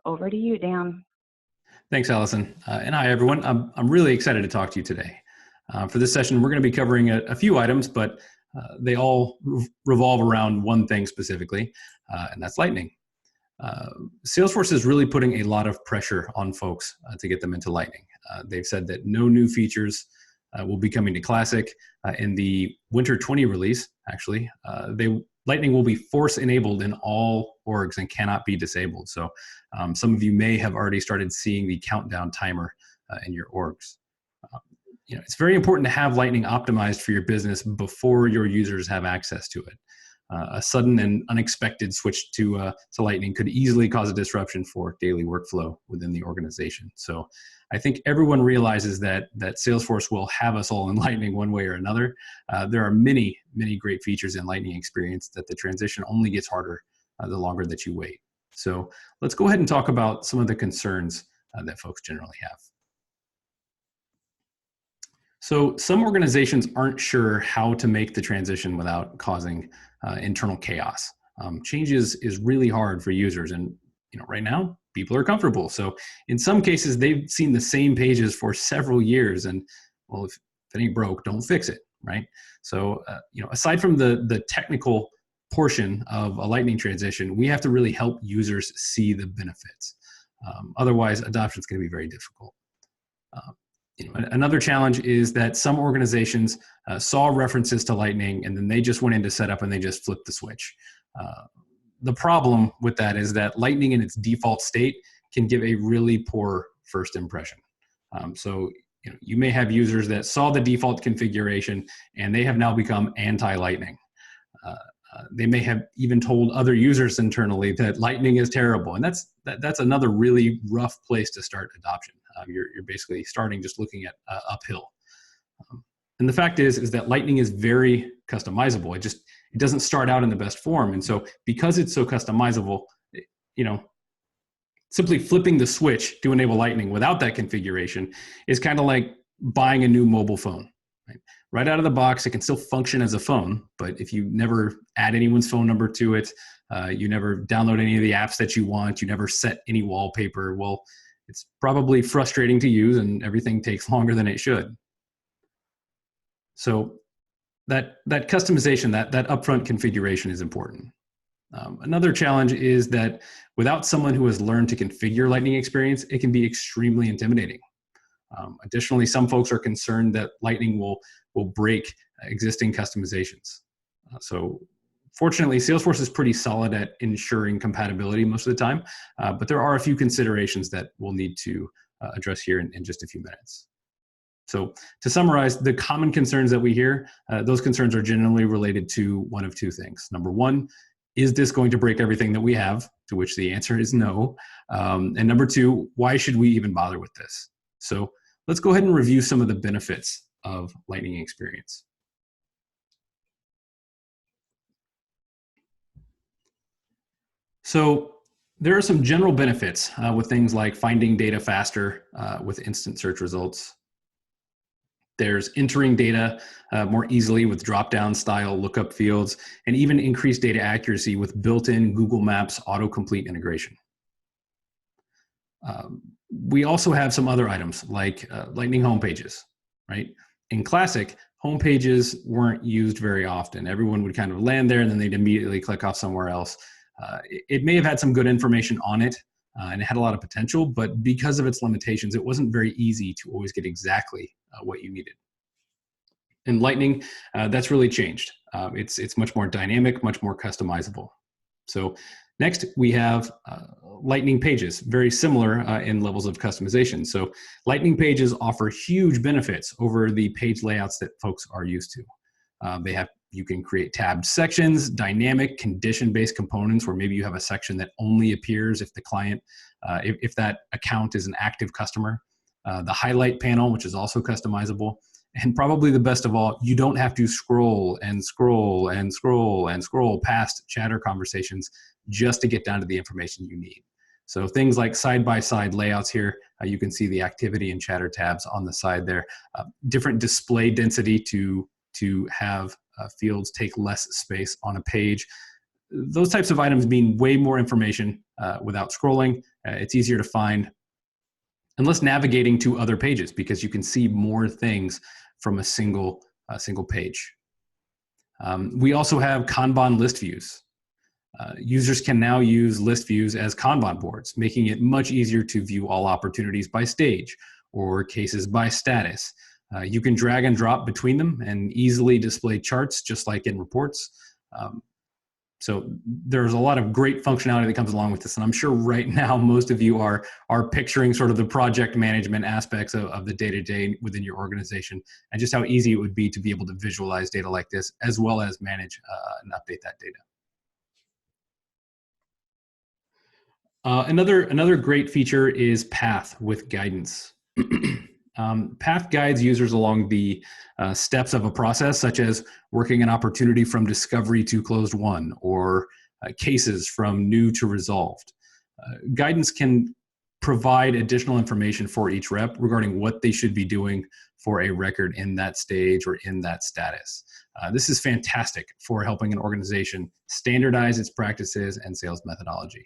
over to you, Dan. Thanks, Allison. And hi, everyone. I'm really excited to talk to you today. For this session, we're going to be covering a few items, but they all revolve around one thing specifically, and that's Lightning. Salesforce is really putting a lot of pressure on folks to get them into Lightning. They've said that no new features will be coming to Classic. In the Winter 20 release, actually, Lightning will be force-enabled in all orgs and cannot be disabled. So some of you may have already started seeing the countdown timer in your orgs. It's very important to have Lightning optimized for your business before your users have access to it. A sudden and unexpected switch to Lightning could easily cause a disruption for daily workflow within the organization. So I think everyone realizes that Salesforce will have us all in Lightning one way or another. There are many, many great features in Lightning Experience that the transition only gets harder the longer that you wait. So let's go ahead and talk about some of the concerns that folks generally have. So some organizations aren't sure how to make the transition without causing internal chaos. Change is really hard for users, and right now people are comfortable. So in some cases, they've seen the same pages for several years, and well, if it ain't broke, don't fix it, right? So aside from the technical portion of a Lightning transition, we have to really help users see the benefits. Otherwise, adoption is going to be very difficult. Another challenge is that some organizations saw references to Lightning and then they just went into setup and they just flipped the switch. The problem with that is that Lightning in its default state can give a really poor first impression. So you may have users that saw the default configuration and they have now become anti-Lightning. They may have even told other users internally that Lightning is terrible, and that's another really rough place to start adoption. You're basically starting just looking at uphill. And the fact is that Lightning is very customizable. It doesn't start out in the best form, and so because it's so customizable, simply flipping the switch to enable Lightning without that configuration is kind of like buying a new mobile phone. Right out of the box, it can still function as a phone, but if you never add anyone's phone number to it, you never download any of the apps that you want, you never set any wallpaper, well, it's probably frustrating to use and everything takes longer than it should. So that customization, that upfront configuration is important. Another challenge is that without someone who has learned to configure Lightning Experience, it can be extremely intimidating. Additionally, some folks are concerned that Lightning will break existing customizations. So fortunately, Salesforce is pretty solid at ensuring compatibility most of the time, but there are a few considerations that we'll need to address here in just a few minutes. So to summarize, the common concerns that we hear, those concerns are generally related to one of two things. Number one, is this going to break everything that we have? To which the answer is no. And number two, why should we even bother with this? So let's go ahead and review some of the benefits of Lightning Experience. So there are some general benefits with things like finding data faster with instant search results. There's entering data more easily with drop-down style lookup fields, and even increased data accuracy with built-in Google Maps autocomplete integration. We also have some other items like Lightning homepages, right? In Classic, homepages weren't used very often. Everyone would kind of land there and then they'd immediately click off somewhere else. It may have had some good information on it and it had a lot of potential, but because of its limitations, it wasn't very easy to always get exactly what you needed. In Lightning, that's really changed. It's much more dynamic, much more customizable. So next, we have Lightning pages, very similar in levels of customization. So Lightning pages offer huge benefits over the page layouts that folks are used to. You can create tabbed sections, dynamic condition-based components where maybe you have a section that only appears if the client, if that account is an active customer. The highlight panel, which is also customizable. And probably the best of all, you don't have to scroll and scroll and scroll and scroll past chatter conversations just to get down to the information you need. So things like side-by-side layouts here, you can see the activity and chatter tabs on the side there. Different display density to have fields take less space on a page. those types of items mean way more information without scrolling. It's easier to find and less navigating to other pages because you can see more things from a single page. We also have Kanban list views. Users can now use list views as Kanban boards, making it much easier to view all opportunities by stage or cases by status. You can drag and drop between them and easily display charts just like in reports. So there's a lot of great functionality that comes along with this. And I'm sure right now most of you are picturing sort of the project management aspects of the day-to-day within your organization and just how easy it would be to be able to visualize data like this as well as manage and update that data. Another great feature is Path with guidance. Path guides users along the steps of a process, such as working an opportunity from discovery to closed won, or cases from new to resolved. Guidance can provide additional information for each rep regarding what they should be doing for a record in that stage or in that status. This is fantastic for helping an organization standardize its practices and sales methodology.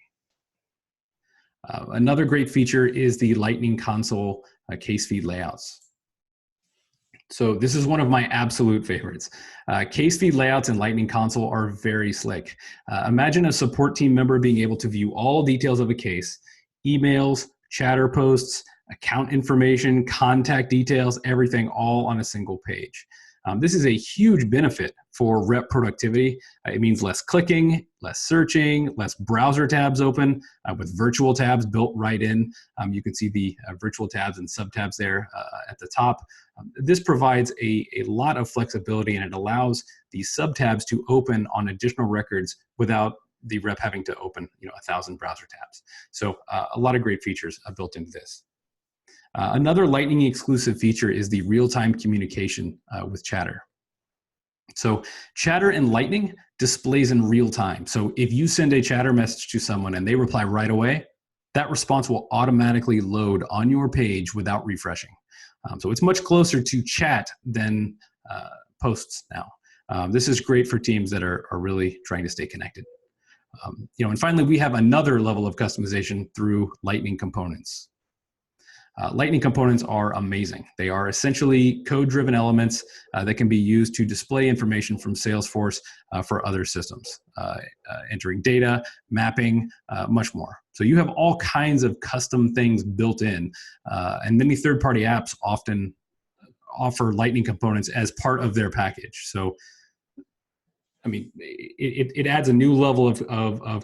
Another great feature is the Lightning console case feed layouts. So this is one of my absolute favorites. Case feed layouts in Lightning console are very slick. Imagine a support team member being able to view all details of a case, emails, chatter posts, account information, contact details, everything all on a single page. This is a huge benefit for rep productivity. It means less clicking, less searching, less browser tabs open with virtual tabs built right in. You can see the virtual tabs and subtabs there at the top. This provides a lot of flexibility, and it allows these subtabs to open on additional records without the rep having to open 1,000 browser tabs. So a lot of great features built into this. Another Lightning exclusive feature is the real-time communication with Chatter. So Chatter in Lightning displays in real time. So if you send a Chatter message to someone and they reply right away, that response will automatically load on your page without refreshing. So it's much closer to chat than posts now. This is great for teams that are really trying to stay connected. And finally, we have another level of customization through Lightning components. Lightning components are amazing. They are essentially code-driven elements that can be used to display information from Salesforce for other systems, entering data, mapping, much more. So you have all kinds of custom things built in, and many third-party apps often offer Lightning components as part of their package. So I mean, it adds a new level of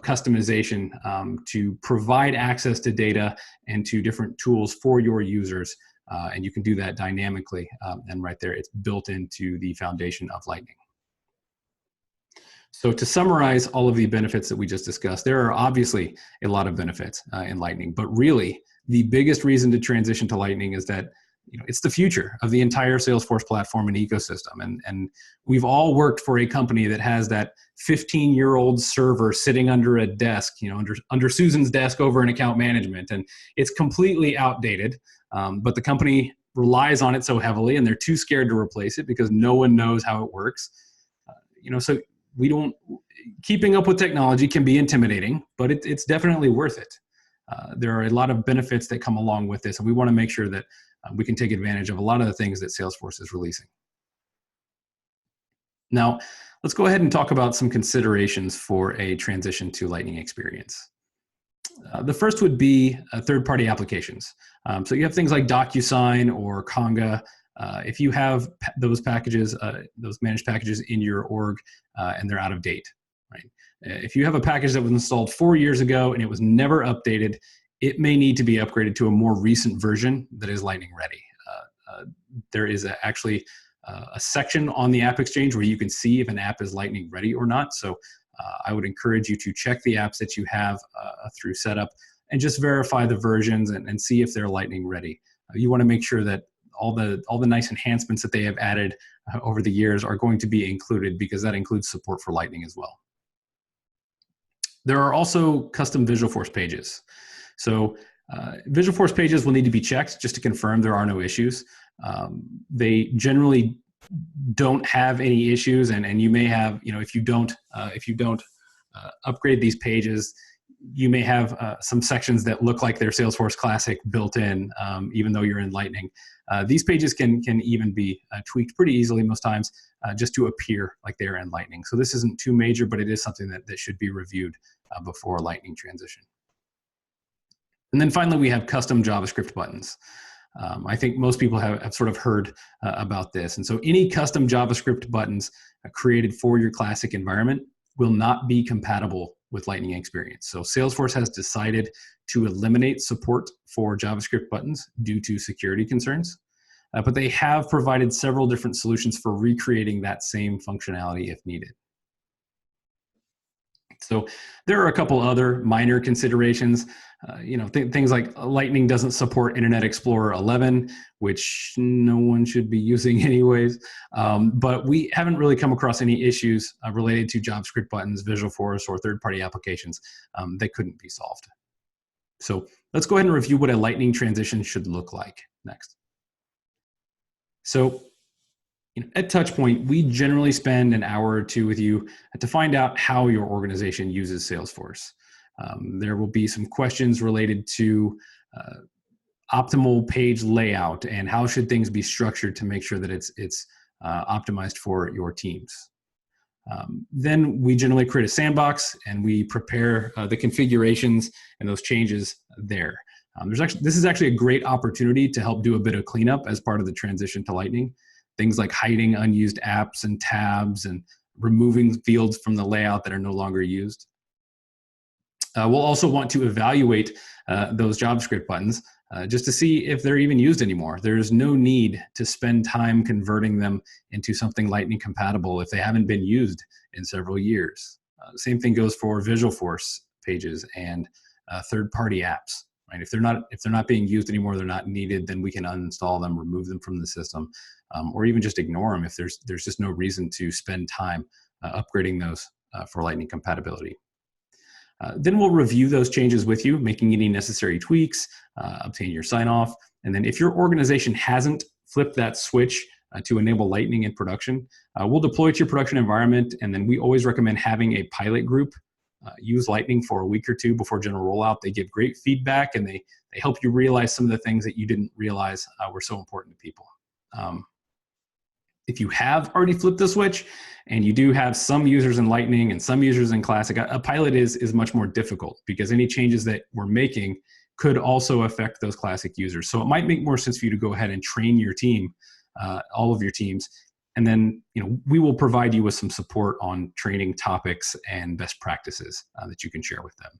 customization to provide access to data and to different tools for your users. And you can do that dynamically. And right there, it's built into the foundation of Lightning. So to summarize all of the benefits that we just discussed, there are obviously a lot of benefits in Lightning, but really the biggest reason to transition to Lightning is that it's the future of the entire Salesforce platform and ecosystem. And we've all worked for a company that has that 15-year-old server sitting under a desk, under Susan's desk over in account management. And it's completely outdated, but the company relies on it so heavily and they're too scared to replace it because no one knows how it works. So keeping up with technology can be intimidating, but it's definitely worth it. There are a lot of benefits that come along with this, and we want to make sure that we can take advantage of a lot of the things that Salesforce is releasing. Now, let's go ahead and talk about some considerations for a transition to Lightning experience. The first would be third-party applications. So you have things like DocuSign or Conga. If you have those packages, those managed packages in your org, and they're out of date, right? If you have a package that was installed 4 years ago and it was never updated, it may need to be upgraded to a more recent version that is Lightning ready. There is actually a section on the App Exchange where you can see if an app is Lightning ready or not. So I would encourage you to check the apps that you have through setup and just verify the versions and see if they're Lightning ready. You want to make sure that all the nice enhancements that they have added over the years are going to be included, because that includes support for Lightning as well. There are also custom Visualforce pages. So Visualforce pages will need to be checked just to confirm there are no issues. They generally don't have any issues, and you may have, if you don't upgrade these pages. You may have some sections that look like they're Salesforce Classic built in, even though you're in Lightning. These pages can even be tweaked pretty easily most times, just to appear like they're in Lightning. So this isn't too major, but it is something that should be reviewed before Lightning transition. And then finally, we have custom JavaScript buttons. I think most people have sort of heard about this. And so any custom JavaScript buttons created for your Classic environment will not be compatible with Lightning Experience. So Salesforce has decided to eliminate support for JavaScript buttons due to security concerns, but they have provided several different solutions for recreating that same functionality if needed. So there are a couple other minor considerations. Things like Lightning doesn't support Internet Explorer 11, which no one should be using anyways. But we haven't really come across any issues related to JavaScript buttons, Visualforce, or third-party applications that couldn't be solved. So let's go ahead and review what a Lightning transition should look like next. So at Touchpoint, we generally spend an hour or two with you to find out how your organization uses Salesforce. There will be some questions related to optimal page layout and how should things be structured to make sure that it's optimized for your teams. Then we generally create a sandbox and we prepare the configurations and those changes there. This is actually a great opportunity to help do a bit of cleanup as part of the transition to Lightning. Things like hiding unused apps and tabs and removing fields from the layout that are no longer used. We'll also want to evaluate those JavaScript buttons just to see if they're even used anymore. There's no need to spend time converting them into something Lightning compatible if they haven't been used in several years. Same thing goes for Visualforce pages and third-party apps. Right? If they're not being used anymore, they're not needed, then we can uninstall them, remove them from the system, or even just ignore them if there's just no reason to spend time upgrading those for Lightning compatibility. Then we'll review those changes with you, making any necessary tweaks, obtain your sign-off, and then if your organization hasn't flipped that switch to enable Lightning in production, we'll deploy it to your production environment, and then we always recommend having a pilot group use Lightning for a week or two before general rollout. They give great feedback and they help you realize some of the things that you didn't realize were so important to people. If you have already flipped the switch and you do have some users in Lightning and some users in Classic, a pilot is much more difficult because any changes that we're making could also affect those Classic users. So it might make more sense for you to go ahead and train your team, all of your teams, and then we will provide you with some support on training topics and best practices that you can share with them.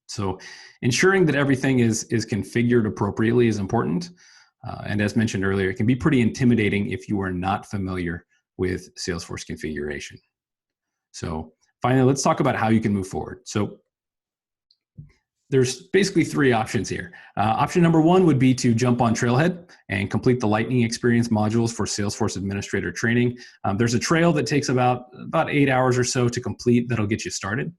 So ensuring that everything is configured appropriately is important. And as mentioned earlier, it can be pretty intimidating if you are not familiar with Salesforce configuration. So finally, let's talk about how you can move forward. So there's basically three options here. Option number one would be to jump on Trailhead and complete the Lightning Experience modules for Salesforce Administrator training. There's a trail that takes about 8 hours or so to complete that'll get you started.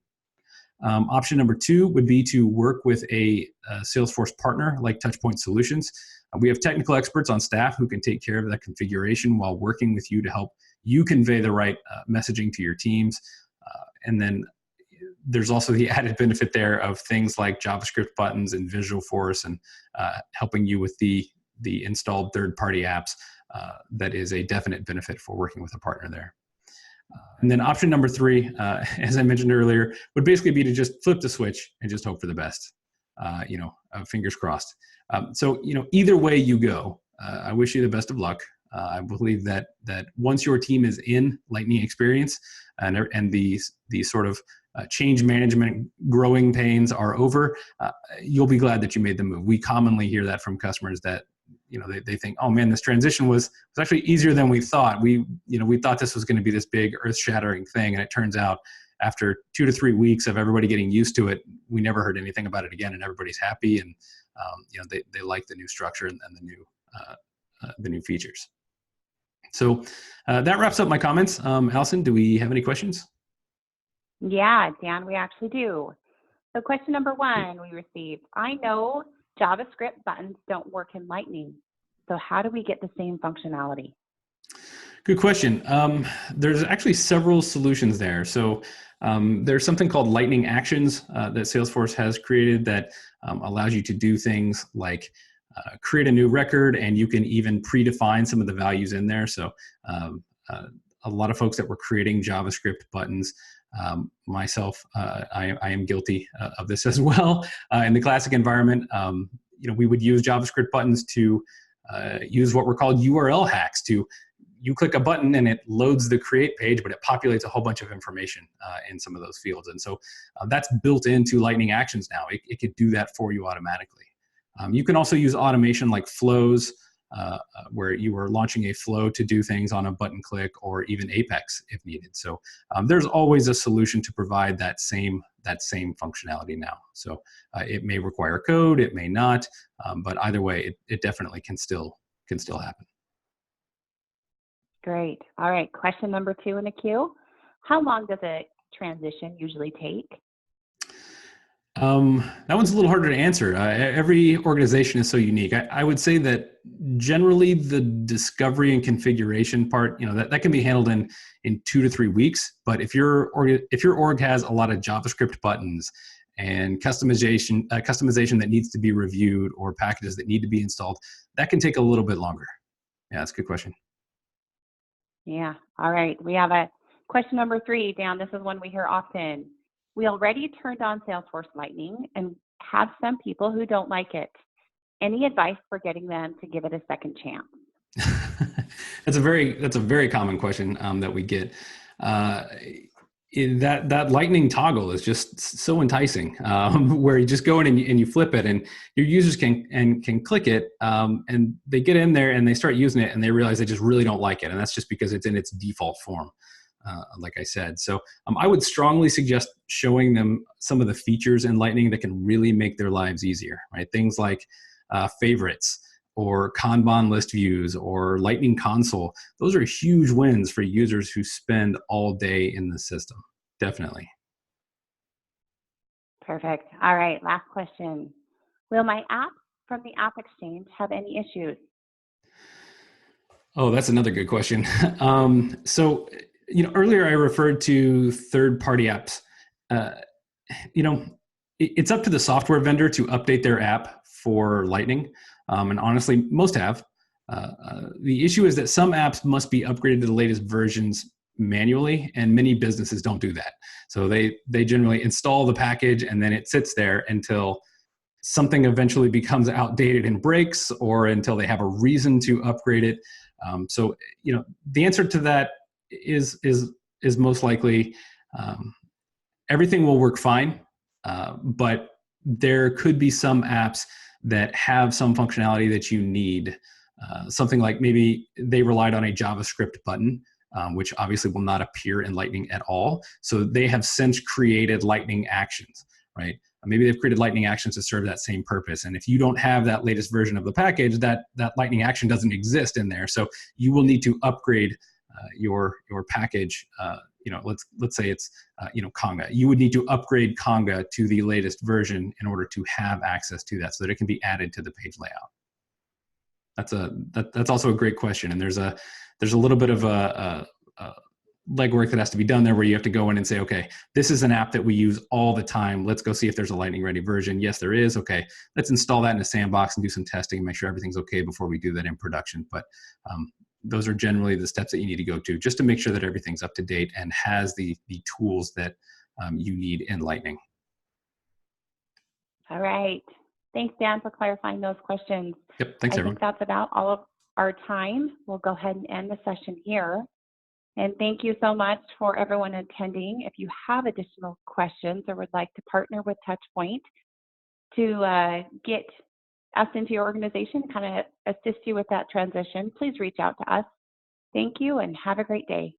Option number two would be to work with a Salesforce partner like Touchpoint Solutions. We have technical experts on staff who can take care of that configuration while working with you to help you convey the right messaging to your teams. And then there's also the added benefit there of things like JavaScript buttons and Visualforce and helping you with the installed third-party apps. That is a definite benefit for working with a partner there. And then option number three, as I mentioned earlier, would basically be to just flip the switch and just hope for the best. Fingers crossed. So either way you go, I wish you the best of luck. I believe that once your team is in Lightning Experience and the sort of change management growing pains are over, you'll be glad that you made the move. We commonly hear that from customers that they think, oh man, this transition was actually easier than we thought. We thought this was going to be this big earth-shattering thing, and it turns out after 2 to 3 weeks of everybody getting used to it, we never heard anything about it again, and everybody's happy, and they like the new structure and the new features. So that wraps up my comments. Allison, do we have any questions? Yeah, Dan, we actually do. So question number one we received, I know JavaScript buttons don't work in Lightning. So how do we get the same functionality? Good question. There's actually several solutions there. So there's something called Lightning Actions that Salesforce has created that allows you to do things like create a new record, and you can even predefine some of the values in there. So a lot of folks that were creating JavaScript buttons, myself, I am guilty of this as well. In the classic environment, we would use JavaScript buttons to use what were called URL hacks. To you click a button and it loads the create page, but it populates a whole bunch of information in some of those fields. And so that's built into Lightning Actions now. It could do that for you automatically. You can also use automation like flows, where you are launching a flow to do things on a button click, or even Apex if needed. So there's always a solution to provide that same functionality now. So it may require code, it may not, but either way, it definitely can still happen. Great. All right. Question number 2 in the queue. How long does a transition usually take? That one's a little harder to answer. Every organization is so unique. I would say that generally the discovery and configuration part, that can be handled in 2 to 3 weeks. But if your org has a lot of JavaScript buttons and customization that needs to be reviewed, or packages that need to be installed, that can take a little bit longer. Yeah, that's a good question. Yeah. All right. We have a question number 3, Dan. This is one we hear often. We already turned on Salesforce Lightning and have some people who don't like it. Any advice for getting them to give it a second chance? That's a very common question that we get. That lightning toggle is just so enticing, where you just go in and you flip it, and your users can click it, and they get in there and they start using it, and they realize they just really don't like it, and that's just because it's in its default form, like I said. So I would strongly suggest showing them some of the features in Lightning that can really make their lives easier, right? Things like favorites, or Kanban list views, or Lightning Console. Those are huge wins for users who spend all day in the system. Definitely. Perfect. All right. Last question. Will my app from the App Exchange have any issues? Oh, that's another good question. So, earlier I referred to third-party apps. It's up to the software vendor to update their app for Lightning. And honestly, most have. The issue is that some apps must be upgraded to the latest versions manually, and many businesses don't do that. So they generally install the package, and then it sits there until something eventually becomes outdated and breaks, or until they have a reason to upgrade it. So the answer to that is most likely everything will work fine, but there could be some apps that have some functionality that you need. Something like maybe they relied on a JavaScript button, which obviously will not appear in Lightning at all. So they have since created Lightning Actions, right? Maybe they've created Lightning Actions to serve that same purpose. And if you don't have that latest version of the package, that Lightning Action doesn't exist in there. So you will need to upgrade your package. Let's say it's Conga. You would need to upgrade Conga to the latest version in order to have access to that, so that it can be added to the page layout. That's also a great question, and there's a little bit of a legwork that has to be done there, where you have to go in and say, okay, this is an app that we use all the time. Let's go see if there's a Lightning ready version. Yes, there is. Okay, let's install that in a sandbox and do some testing and make sure everything's okay before we do that in production. But those are generally the steps that you need to go to, just to make sure that everything's up to date and has the tools that you need in Lightning. All right. Thanks, Dan, for clarifying those questions. Yep, thanks, everyone. I think that's about all of our time. We'll go ahead and end the session here. And thank you so much for everyone attending. If you have additional questions or would like to partner with Touchpoint to get us into your organization, kind of assist you with that transition, please reach out to us. Thank you and have a great day.